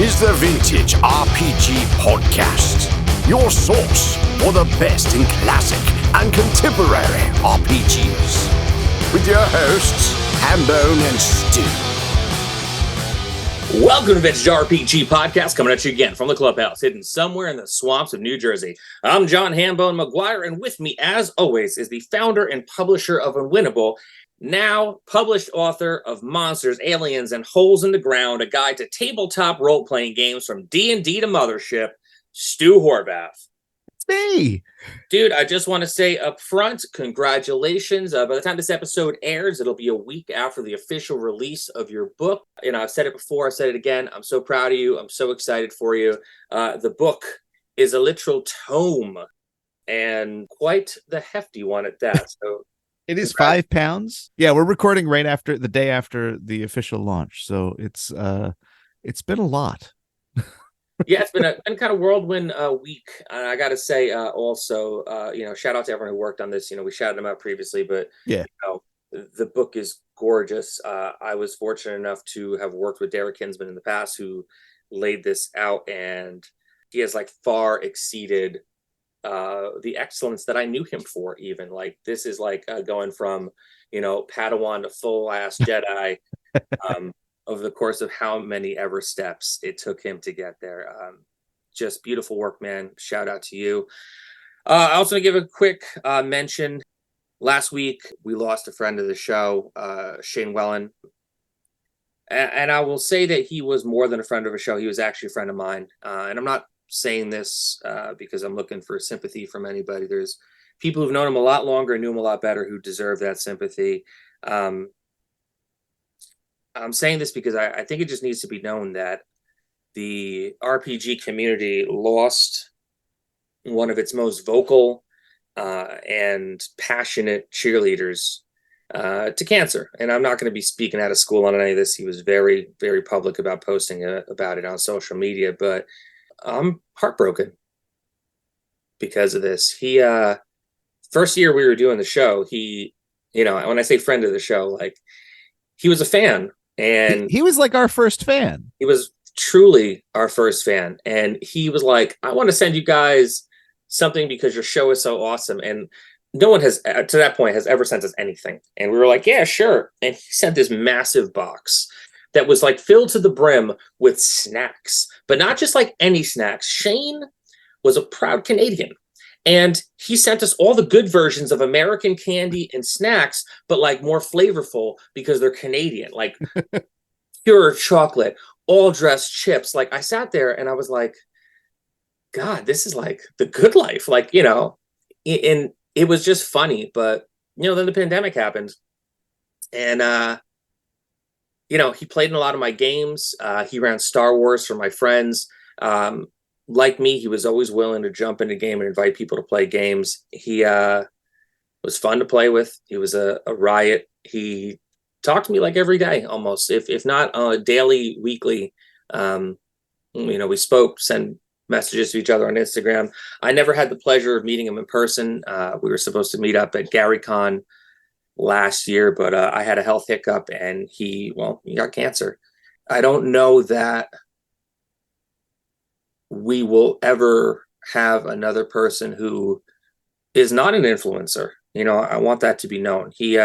is the Vintage RPG Podcast, your source for the best in classic and contemporary RPGs. With your hosts, Hambone and Stu. Welcome to Vintage RPG Podcast, coming at you again from the clubhouse, hidden somewhere in the swamps of New Jersey. I'm John Hambone McGuire, and with me, as always, is the founder and publisher of Unwinnable, now published author of Monsters, Aliens, and Holes in the Ground, a guide to tabletop role-playing games from D&D to Mothership, Stu Horvath. It's me. Dude, I just want to say up front, congratulations. By the time this episode airs, it'll be a week after the official release of your book. You know, I've said it before, I've said it again. I'm so proud of you. I'm so excited for you. The book is a literal tome, and quite the hefty one at that. So it is 5 pounds. Yeah, we're recording right after the day after the official launch, so it's been a lot. Yeah, it's been kind of whirlwind week. I got to say, also, shout out to everyone who worked on this. You know, we shouted them out previously, but yeah, the book is gorgeous. I was fortunate enough to have worked with Derek Kinsman in the past, who laid this out, and he has far exceeded the excellence that I knew him for. Even this is going from Padawan to full ass Jedi. Over the course of how many ever steps it took him to get there. Just beautiful work, man. Shout out to you. I also want to give a quick mention. Last week, we lost a friend of the show, Shane Wellen. And I will say that he was more than a friend of the show. He was actually a friend of mine. And I'm not saying this because I'm looking for sympathy from anybody. There's people who've known him a lot longer and knew him a lot better who deserve that sympathy. I'm saying this because I think it just needs to be known that the RPG community lost one of its most vocal and passionate cheerleaders to cancer. And I'm not going to be speaking out of school on any of this. He was very, very public about posting about it on social media, but I'm heartbroken because of this. He, first year we were doing the show, he, when I say friend of the show, he was a fan. And he was our first fan. He was truly our first fan. And he was like, I want to send you guys something because your show is so awesome. And no one has, to that point, has ever sent us anything. And we were like, yeah, sure. And he sent this massive box that was filled to the brim with snacks, but not just any snacks. Shane was a proud Canadian. And he sent us all the good versions of American candy and snacks, but more flavorful because they're Canadian, pure chocolate, all dressed chips. I sat there and I was like, God, this is the good life. And it was just funny. But, then the pandemic happened. And, he played in a lot of my games. He ran Star Wars for my friends. Like me, he was always willing to jump in a game and invite people to play games. He was fun to play with. He was a riot. He talked to me every day, almost, if not daily, weekly. We spoke, sent messages to each other on Instagram. I never had the pleasure of meeting him in person. We were supposed to meet up at GaryCon last year, but I had a health hiccup and he got cancer. I don't know that we will ever have another person who is not an influencer. I want that to be known. He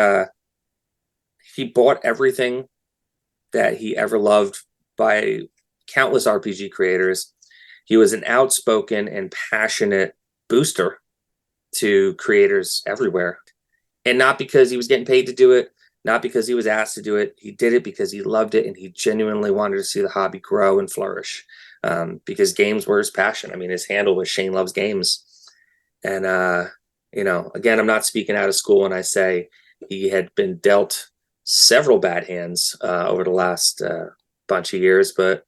bought everything that he ever loved by countless RPG creators. He was an outspoken and passionate booster to creators everywhere. And not because he was getting paid to do it, not because he was asked to do it. He did it because he loved it and he genuinely wanted to see the hobby grow and flourish. Because games were his passion. I mean, his handle was Shane Loves Games. And, again, I'm not speaking out of school when I say he had been dealt several bad hands over the last bunch of years, but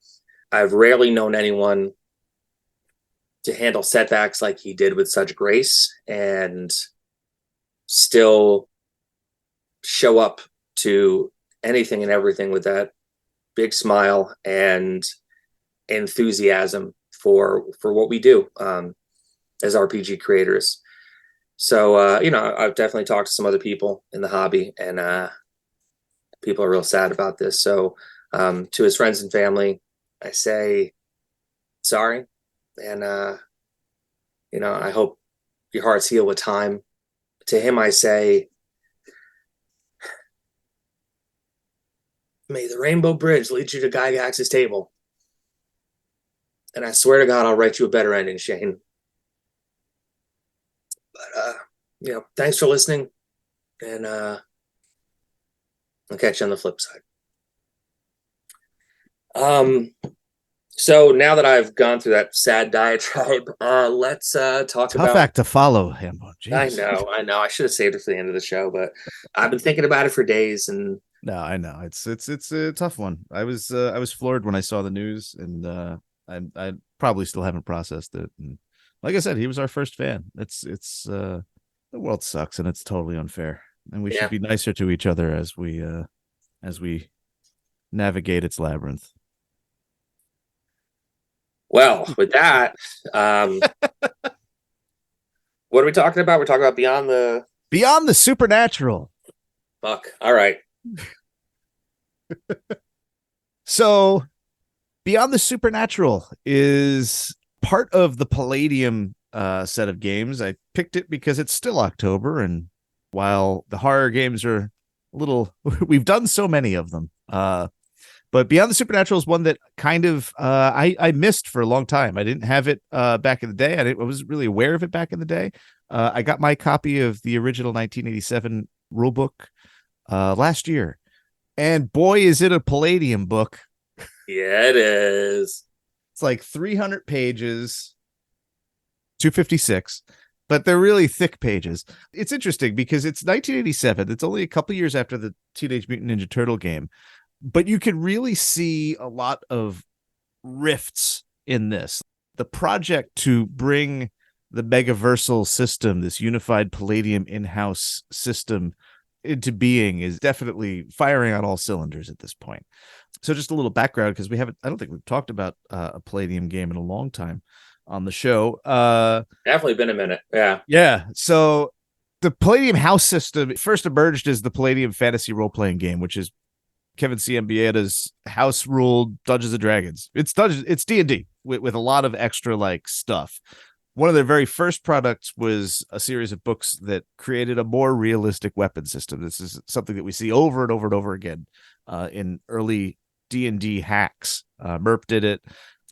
I've rarely known anyone to handle setbacks like he did with such grace and still show up to anything and everything with that big smile and enthusiasm for what we do as RPG creators. So I've definitely talked to some other people in the hobby, and people are real sad about this. So to his friends and family, I say sorry. And, I hope your hearts heal with time. To him, I say, may the Rainbow Bridge lead you to Gygax's table. And I swear to God, I'll write you a better ending, Shane. But, thanks for listening. And I'll catch you on the flip side. So now that I've gone through that sad diatribe, let's talk about. Tough act to follow, Hambo. Jeez. I know. I should have saved it for the end of the show, but I've been thinking about it for days, and No, I know it's a tough one. I was floored when I saw the news, and I probably still haven't processed it. And like I said, he was our first fan. It's the world sucks, and it's totally unfair, and we should be nicer to each other as we navigate its labyrinth. Well, with that, what are we talking about? We're talking about Beyond the Supernatural. Fuck. All right. So, Beyond the Supernatural is part of the Palladium set of games. I picked it because it's still October, and while the horror games are we've done so many of them. But Beyond the Supernatural is one that kind of I missed for a long time. I didn't have it back in the day. I wasn't really aware of it back in the day. I got my copy of the original 1987 rulebook last year. And boy, is it a Palladium book. Yeah, it is. It's like 300 pages, 256, but they're really thick pages. It's interesting because it's 1987. It's only a couple years after the Teenage Mutant Ninja Turtle game. But you can really see a lot of rifts in this. The project to bring the Megaversal system, this unified Palladium in-house system, into being is definitely firing on all cylinders at this point. So just a little background, because I don't think we've talked about a Palladium game in a long time on the show. Definitely been a minute. Yeah. Yeah. So the Palladium house system first emerged as the Palladium fantasy role-playing game, which is Kevin Ciambietta's house ruled Dungeons and Dragons. It's D&D with a lot of extra stuff. One of their very first products was a series of books that created a more realistic weapon system. This is something that we see over and over and over again in early D&D hacks. Merp did it,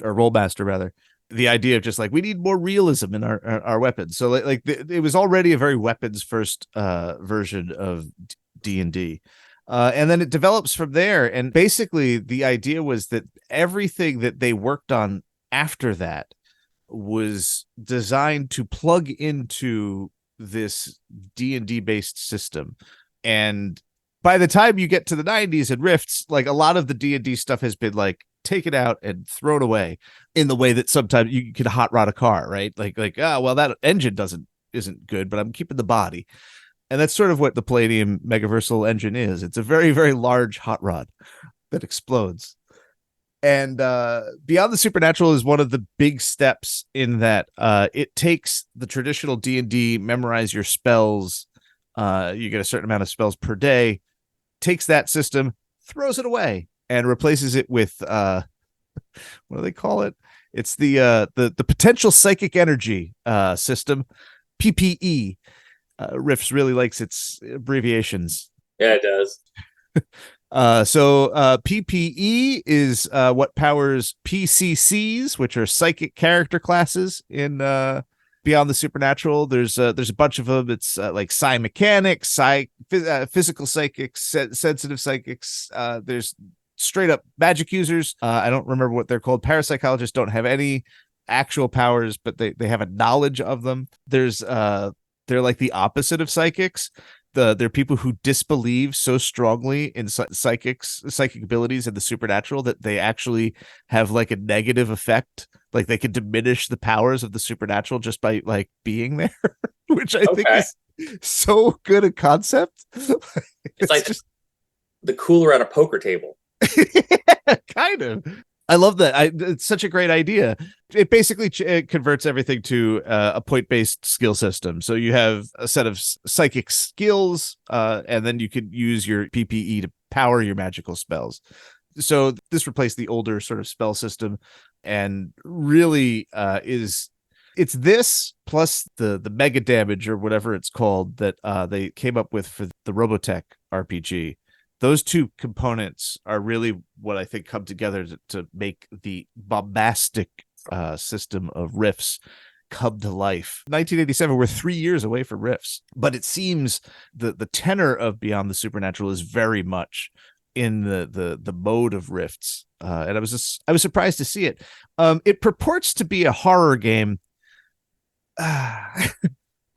or Rollmaster rather. The idea of just we need more realism in our weapons. So it was already a very weapons first version of D&D. And then it develops from there. And basically the idea was that everything that they worked on after that was designed to plug into this D&D based system. And by the time you get to the 90s and Rifts, a lot of the D&D stuff has been taken out and thrown away in the way that sometimes you can hot rod a car, right? Well, that engine isn't good, but I'm keeping the body. And that's sort of what the Palladium Megaversal engine is. It's a very, very large hot rod that explodes. And Beyond the Supernatural is one of the big steps in that it takes the traditional D&D memorize your spells. You get a certain amount of spells per day, takes that system, throws it away, and replaces it with what do they call it? It's the potential psychic energy system, PPE. Riffs really likes its abbreviations. Yeah, it does. So PPE is what powers PCCs, which are psychic character classes in Beyond the Supernatural. There's a bunch of them. It's psi mechanics, physical psychics, sensitive psychics. There's straight up magic users. I don't remember what they're called. Parapsychologists don't have any actual powers, but they have a knowledge of them. There's they're the opposite of psychics. They're people who disbelieve so strongly in psychic abilities and the supernatural that they actually have a negative effect. They can diminish the powers of the supernatural just by being there, which I think is so good a concept. It's just the cooler at a poker table. Yeah, kind of. I love that. It's such a great idea. It basically it converts everything to a point-based skill system. So you have a set of psychic skills, and then you can use your PPE to power your magical spells. So this replaced the older sort of spell system and really it's this plus the mega damage or whatever it's called that they came up with for the Robotech RPG. Those two components are really what I think come together to make the bombastic system of Rifts come to life. 1987, we're 3 years away from Rifts, but it seems the tenor of Beyond the Supernatural is very much in the mode of Rifts, and I was surprised to see it. It purports to be a horror game. I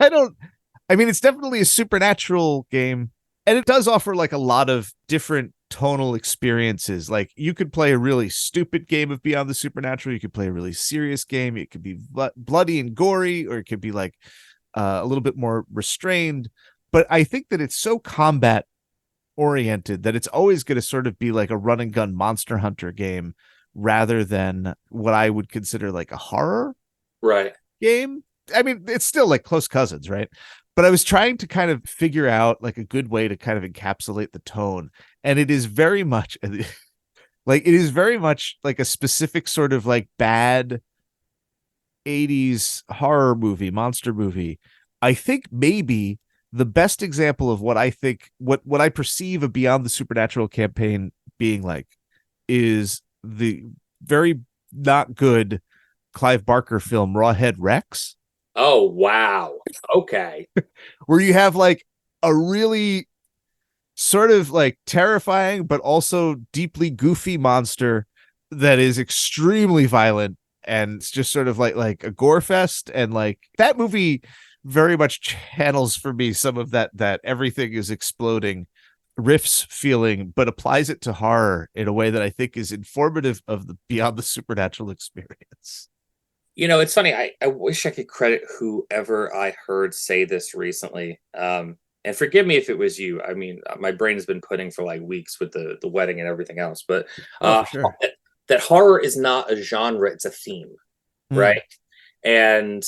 mean, it's definitely a supernatural game, and it does offer like a lot of different tonal experiences. Like you could play a really stupid game of Beyond the Supernatural, you could play a really serious game, it could be bloody and gory, or it could be like a little bit more restrained. But I think that it's so combat oriented that it's always going to sort of be like a run and gun Monster Hunter game rather than what I would consider like a horror game. I mean, it's still like close cousins, right? But I was trying to kind of figure out like a good way to kind of encapsulate the tone, and it is very much like a specific sort of like bad 80s horror movie, monster movie. I think maybe the best example of what I think what I perceive a Beyond the Supernatural campaign being like is the very not good Clive Barker film Rawhead Rex. Oh, wow. Okay. Where you have like a really sort of like terrifying, but also deeply goofy monster that is extremely violent. And it's just sort of like a gore fest. And like that movie very much channels for me some of that everything is exploding Riffs feeling, but applies it to horror in a way that I think is informative of the Beyond the Supernatural experience. You know, it's funny. I wish I could credit whoever I heard say this recently. And forgive me if it was you. I mean, my brain has been pudding for like weeks with the wedding and everything else. But sure. that horror is not a genre; it's a theme, right? And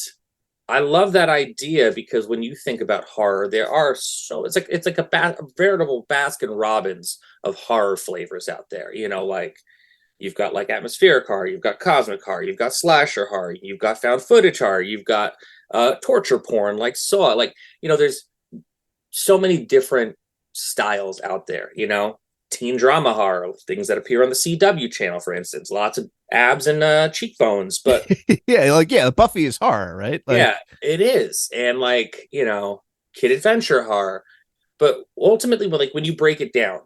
I love that idea because when you think about horror, there are it's like a veritable Baskin Robbins of horror flavors out there. You know, like. You've got like atmospheric horror, you've got cosmic horror, you've got slasher horror, you've got found footage horror, you've got torture porn like Saw. Like, you know, there's so many different styles out there, you know, teen drama horror, things that appear on the CW channel, for instance, lots of abs and cheekbones. But yeah, Buffy is horror, right? Like, yeah, it is. And like, you know, kid adventure horror. But ultimately, when you break it down,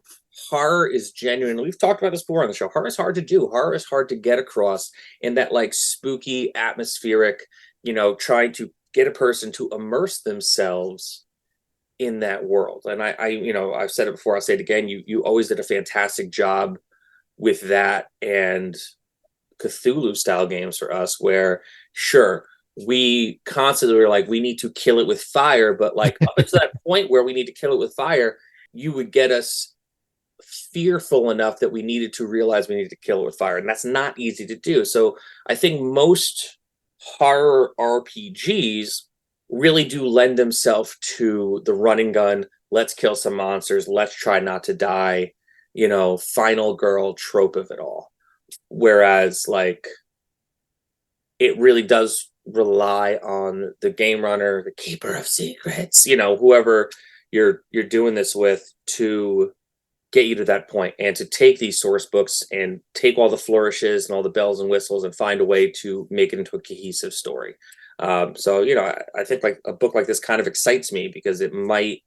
horror is genuinely, we've talked about this before on the show, horror is hard to do. Horror is hard to get across in that like spooky, atmospheric, you know, trying to get a person to immerse themselves in that world. And I you know, I've said it before, I'll say it again, you always did a fantastic job with that and Cthulhu style games for us, where sure, we constantly were like, we need to kill it with fire, but like up to that point where we need to kill it with fire, you would get us fearful enough that we needed to realize we needed to kill it with fire, and that's not easy to do. So I think most horror RPGs really do lend themselves to the running gun, let's kill some monsters, let's try not to die, you know, final girl trope of it all. Whereas like it really does rely on the game runner, the keeper of secrets, you know, whoever you're doing this with to get you to that point and to take these source books and take all the flourishes and all the bells and whistles and find a way to make it into a cohesive story. So, you know, I think like a book like this kind of excites me because it might,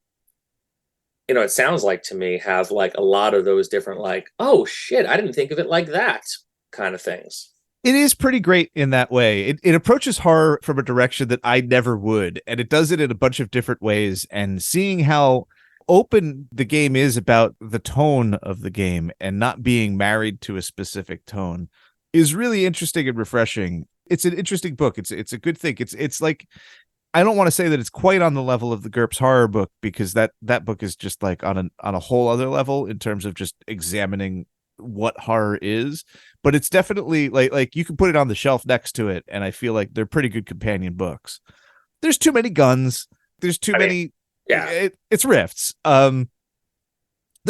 you know, it sounds like to me have like a lot of those different like, oh shit, I didn't think of it like that kind of things. It is pretty great in that way. It approaches horror from a direction that I never would, and it does it in a bunch of different ways. And seeing how open the game is about the tone of the game and not being married to a specific tone is really interesting and refreshing. It's an interesting book. It's a good thing. It's like, I don't want to say that it's quite on the level of the GURPS horror book, because that book is just like on a whole other level in terms of just examining what horror is, but it's definitely like you can put it on the shelf next to it, and I feel like they're pretty good companion books. There's too many guns. There's too many. Yeah, It's Rifts. The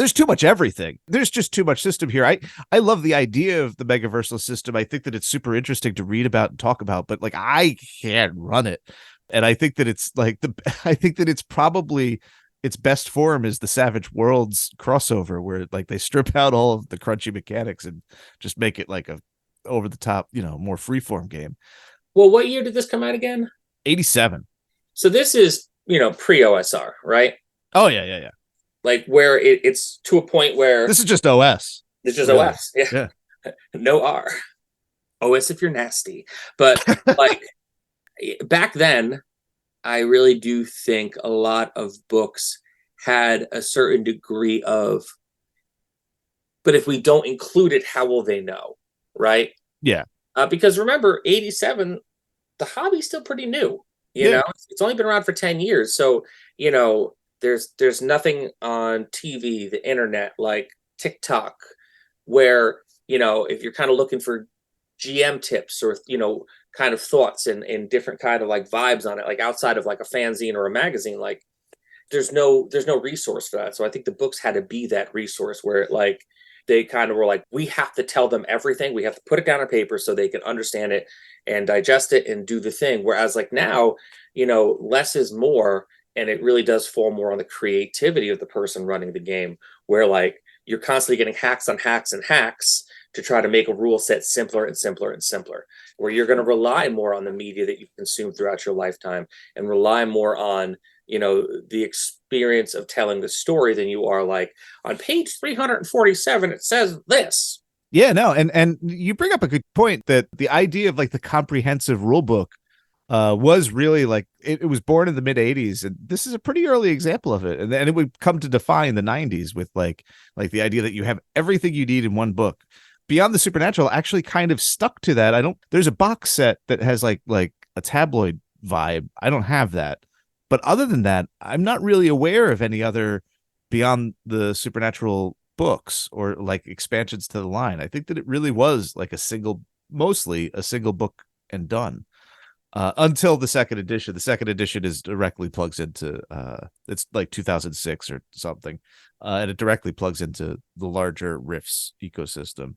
there's too much everything. There's just too much system here. I love the idea of the Megaversal system. I think that it's super interesting to read about and talk about, but like I can't run it. And I think that it's like I think that it's probably its best form is the Savage Worlds crossover, where like they strip out all of the crunchy mechanics and just make it like a over the top, more freeform game. Well, what year did this come out again? 87. So this is, pre-OSR, right? Oh, yeah. Like where it's to a point where this is just OS. It's just really? OS. Yeah. No R. OS if you're nasty. But like back then, I really do think a lot of books had a certain degree of, but if we don't include it, how will they know? Right? Yeah. Because remember, 87, the hobby's still pretty new. You know, it's only been around for 10 years. So, there's nothing on TV, the internet, like TikTok, where, if you're kind of looking for GM tips or, kind of thoughts and different kind of like vibes on it, like outside of like a fanzine or a magazine, like there's no resource for that. So I think the books had to be that resource where like they kind of were like, we have to tell them everything. We have to put it down on paper so they can understand it and digest it and do the thing. Whereas like now, less is more. And it really does fall more on the creativity of the person running the game, where like you're constantly getting hacks on hacks and hacks to try to make a rule set simpler and simpler and simpler, where you're going to rely more on the media that you've consumed throughout your lifetime and rely more on, the experience of telling the story than you are like on page 347, it says this. Yeah, no. And you bring up a good point that the idea of like the comprehensive rule book was really like it was born in the mid 80s, and this is a pretty early example of it. And then it would come to define the 90s with like the idea that you have everything you need in one book. Beyond the Supernatural actually kind of stuck to that. There's a box set that has like a tabloid vibe. I don't have that. But other than that, I'm not really aware of any other Beyond the Supernatural books or like expansions to the line. I think that it really was like mostly a single book and done. Until the second edition. The second edition is directly plugs into it's like 2006 or something, and it directly plugs into the larger Rifts ecosystem.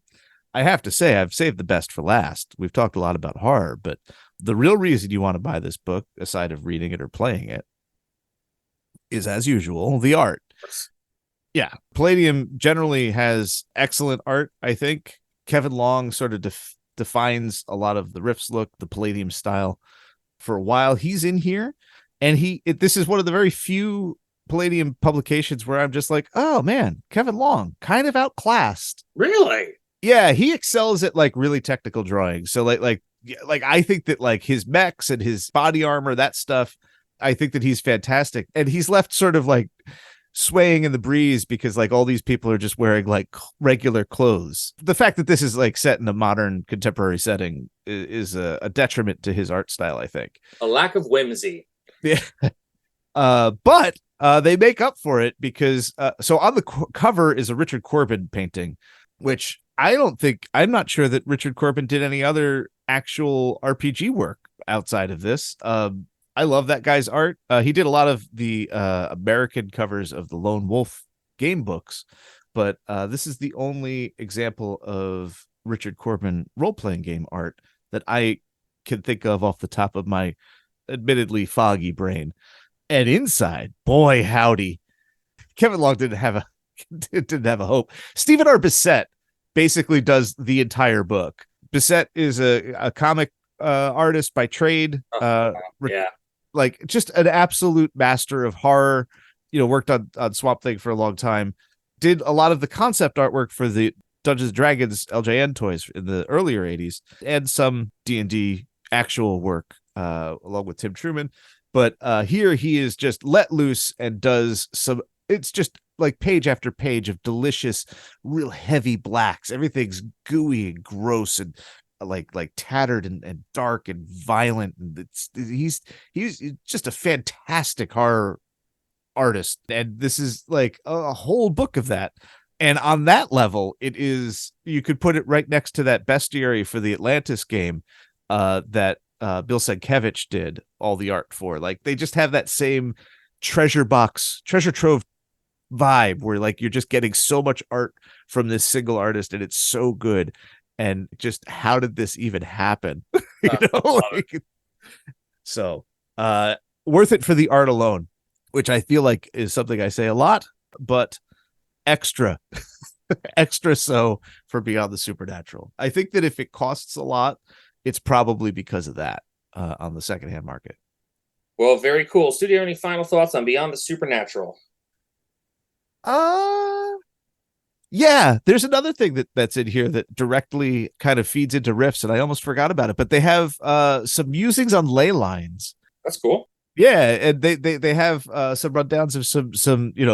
I have to say, I've saved the best for last. We've talked a lot about horror, but the real reason you want to buy this book, aside of reading it or playing it, is, as usual, the art. Yeah, Palladium generally has excellent art, I think. Kevin Long sort of defines a lot of the Rifts look, the Palladium style. For a while he's in here, and this is one of the very few Palladium publications where I'm just like, oh man, Kevin Long kind of outclassed. Really? Yeah, he excels at like really technical drawing. So like I think that like his mechs and his body armor, that stuff, I think that he's fantastic. And he's left sort of like swaying in the breeze because like all these people are just wearing like regular clothes. The fact that this is like set in a modern contemporary setting is a detriment to his art style, I think. A lack of whimsy. Yeah. But they make up for it because so on the cover is a Richard Corben painting, which I'm not sure that Richard Corben did any other actual RPG work outside of this. I love that guy's art. He did a lot of the American covers of the Lone Wolf game books, but this is the only example of Richard Corben role-playing game art that I can think of off the top of my admittedly foggy brain. And inside, boy howdy, Kevin Long didn't have a hope. Stephen R. Bissette basically does the entire book. Bissette is a comic artist by trade. Yeah. Like just an absolute master of horror, worked on Swamp Thing for a long time, did a lot of the concept artwork for the Dungeons & Dragons LJN toys in the earlier 80s, and some D&D actual work along with Tim Truman. But here he is just let loose and does it's just like page after page of delicious, real heavy blacks. Everything's gooey and gross and like tattered and dark and violent, and he's just a fantastic horror artist, and this is like a whole book of that. And on that level, you could put it right next to that bestiary for the Atlantis game that Bill Sienkiewicz did all the art for. Like they just have that same treasure trove vibe where like you're just getting so much art from this single artist and it's so good. And just how did this even happen? So worth it for the art alone, which I feel like is something I say a lot, but extra so for Beyond the Supernatural. I think that if it costs a lot, it's probably because of that on the secondhand market. Well, very cool. Studio, any final thoughts on Beyond the Supernatural? Yeah, there's another thing that's in here that directly kind of feeds into riffs, and I almost forgot about it, but they have some musings on ley lines. That's cool. Yeah, and they have some rundowns of some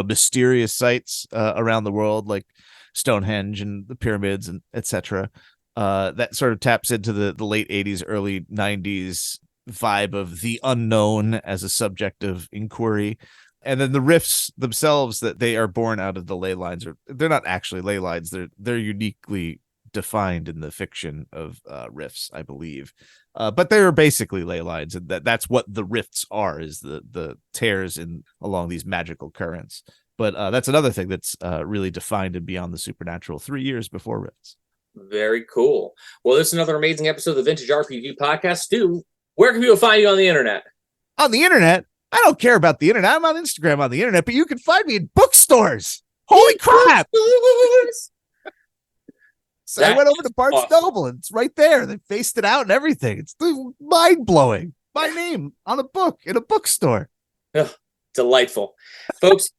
mysterious sites around the world, like Stonehenge and the pyramids and etc. That sort of taps into the late 80s, early 90s vibe of the unknown as a subject of inquiry. And then the riffs themselves, that they are born out of the ley lines, or they're not actually ley lines. They're uniquely defined in the fiction of riffs, I believe. But they're basically ley lines, and that's what the rifts are, is the tears along these magical currents. But that's another thing that's really defined in Beyond the Supernatural 3 years before rifts. Very cool. Well, this is another amazing episode of the Vintage RPG Podcast. Stu, where can people find you on the internet? On the internet? I don't care about the internet. I'm on Instagram on the internet, but you can find me in bookstores. Holy crap! So I went over to Barnes Noble, and it's right there. They faced it out and everything. It's mind-blowing. My name on a book in a bookstore. Oh, delightful. Folks,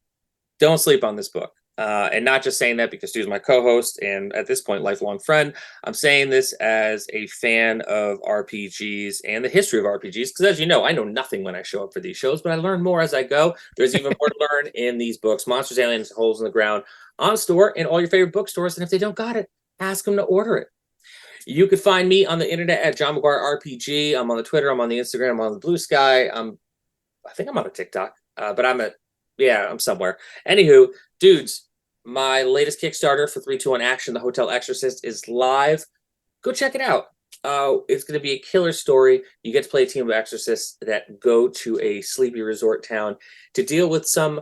don't sleep on this book. And not just saying that because Stu's my co-host and at this point, lifelong friend. I'm saying this as a fan of RPGs and the history of RPGs. Because as you know, I know nothing when I show up for these shows, but I learn more as I go. There's even more to learn in these books. Monsters, Aliens, Holes in the Ground, on store in all your favorite bookstores. And if they don't got it, ask them to order it. You could find me on the internet at John McGuire RPG. I'm on the Twitter. I'm on the Instagram. I'm on the Blue Sky. I think I'm on a TikTok, but I'm somewhere. Anywho, dudes, my latest Kickstarter for 3-2-1 Action, The Hotel Exorcist, is live. Go check it out. It's going to be a killer story. You get to play a team of exorcists that go to a sleepy resort town to deal with some,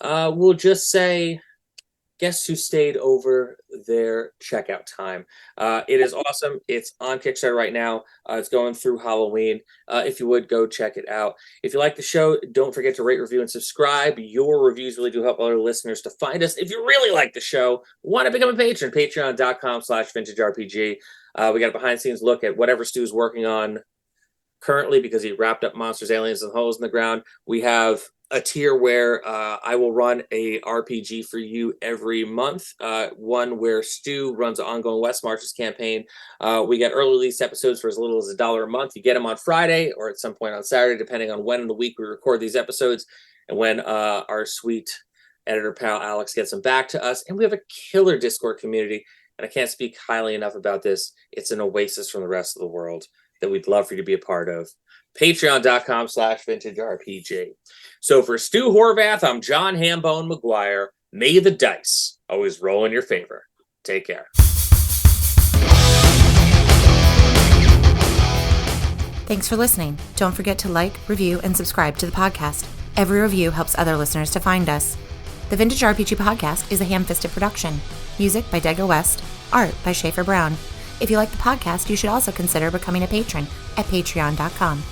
we'll just say, guests who stayed over their checkout time. It is awesome. It's on Kickstarter right now. It's going through Halloween. If you would, go check it out. If you like the show, don't forget to rate, review, and subscribe. Your reviews really do help other listeners to find us. If you really like the show, want to become a patron, patreon.com/vintagerpg. We got a behind-the-scenes look at whatever Stu's working on currently because he wrapped up Monsters, Aliens, and Holes in the Ground. We have a tier where I will run a RPG for you every month. One where Stu runs an ongoing West Marches campaign. We get early release episodes for as little as $1 a month. You get them on Friday or at some point on Saturday, depending on when in the week we record these episodes and when our sweet editor pal Alex gets them back to us. And we have a killer Discord community, and I can't speak highly enough about this. It's an oasis from the rest of the world that we'd love for you to be a part of. Patreon.com/vintagerpg. So for Stu Horvath, I'm John Hambone McGuire. May the dice always roll in your favor. Take care. Thanks for listening. Don't forget to like, review, and subscribe to the podcast. Every review helps other listeners to find us. The Vintage RPG Podcast is a ham-fisted production. Music by Dega West. Art by Schaefer Brown. If you like the podcast, you should also consider becoming a patron at patreon.com.